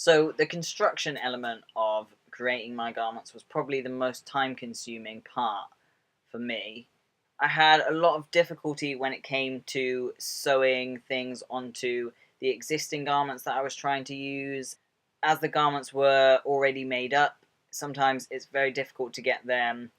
So the construction element of creating my garments was probably the most time consuming part for me. I had a lot of difficulty when it came to sewing things onto the existing garments that I was trying to use. As the garments were already made up, sometimes it's very difficult to get them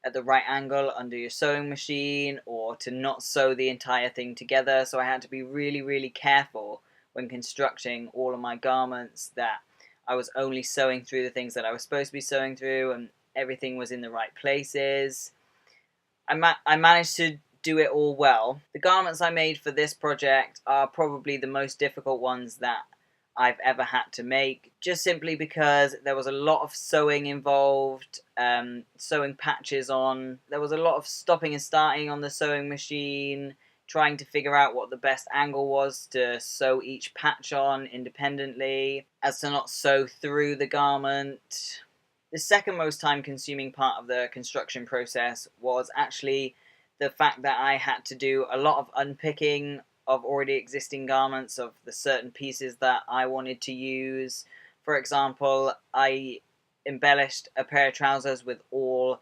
at the right angle under your sewing machine or to not sew the entire thing together. So I had to be really, really careful when constructing all of my garments that I was only sewing through the things that I was supposed to be sewing through and everything was in the right places. I managed to do it all well. The garments I made for this project are probably the most difficult ones that I've ever had to make, just simply because there was a lot of sewing involved, sewing patches on. There was a lot of stopping and starting on the sewing machine, trying to figure out what the best angle was to sew each patch on independently, as to not sew through the garment. The second most time consuming part of the construction process was actually the fact that I had to do a lot of unpicking of already existing garments, of the certain pieces that I wanted to use. For example, I embellished a pair of trousers with all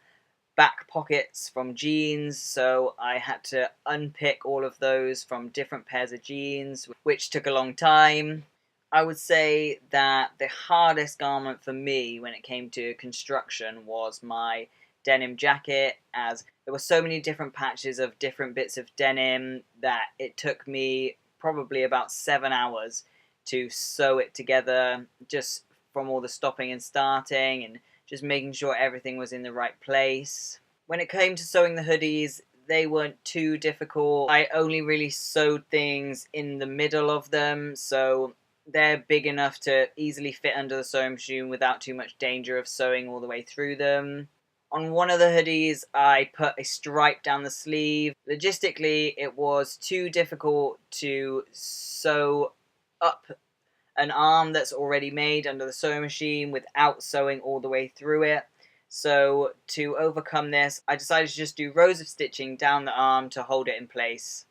back pockets from jeans, so I had to unpick all of those from different pairs of jeans, which took a long time. I would say that the hardest garment for me when it came to construction was my denim jacket, as there were so many different patches of different bits of denim that it took me probably about 7 hours to sew it together, just from all the stopping and starting and just making sure everything was in the right place. When it came to sewing the hoodies, they weren't too difficult. I only really sewed things in the middle of them, so they're big enough to easily fit under the sewing machine without too much danger of sewing all the way through them. On one of the hoodies, I put a stripe down the sleeve. Logistically, it was too difficult to sew up an arm that's already made under the sewing machine without sewing all the way through it. So to overcome this, I decided to just do rows of stitching down the arm to hold it in place.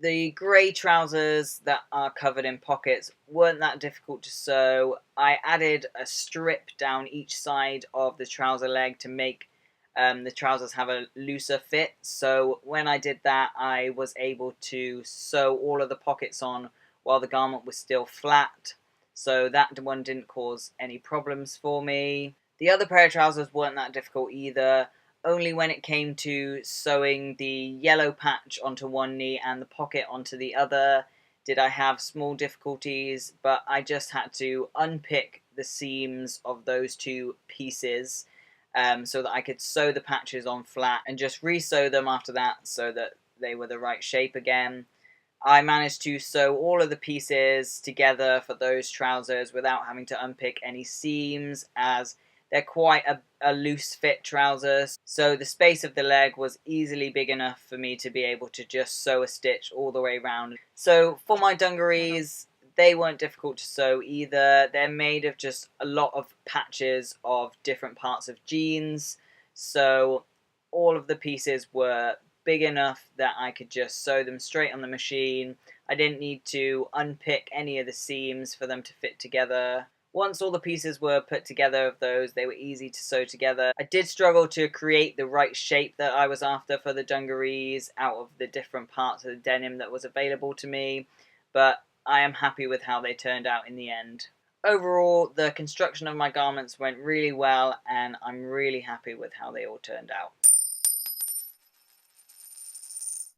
The grey trousers that are covered in pockets weren't that difficult to sew. I added a strip down each side of the trouser leg to make the trousers have a looser fit. So when I did that, I was able to sew all of the pockets on while the garment was still flat. So that one didn't cause any problems for me. The other pair of trousers weren't that difficult either. Only when it came to sewing the yellow patch onto one knee and the pocket onto the other did I have small difficulties, but I just had to unpick the seams of those two pieces so that I could sew the patches on flat and just re-sew them after that so that they were the right shape again. I managed to sew all of the pieces together for those trousers without having to unpick any seams, as they're quite a loose fit trousers, so the space of the leg was easily big enough for me to be able to just sew a stitch all the way around. So for my dungarees, they weren't difficult to sew either. They're made of just a lot of patches of different parts of jeans, so all of the pieces were big enough that I could just sew them straight on the machine. I didn't need to unpick any of the seams for them to fit together. Once all the pieces were put together of those, they were easy to sew together. I did struggle to create the right shape that I was after for the dungarees out of the different parts of the denim that was available to me, but I am happy with how they turned out in the end. Overall, the construction of my garments went really well, and I'm really happy with how they all turned out.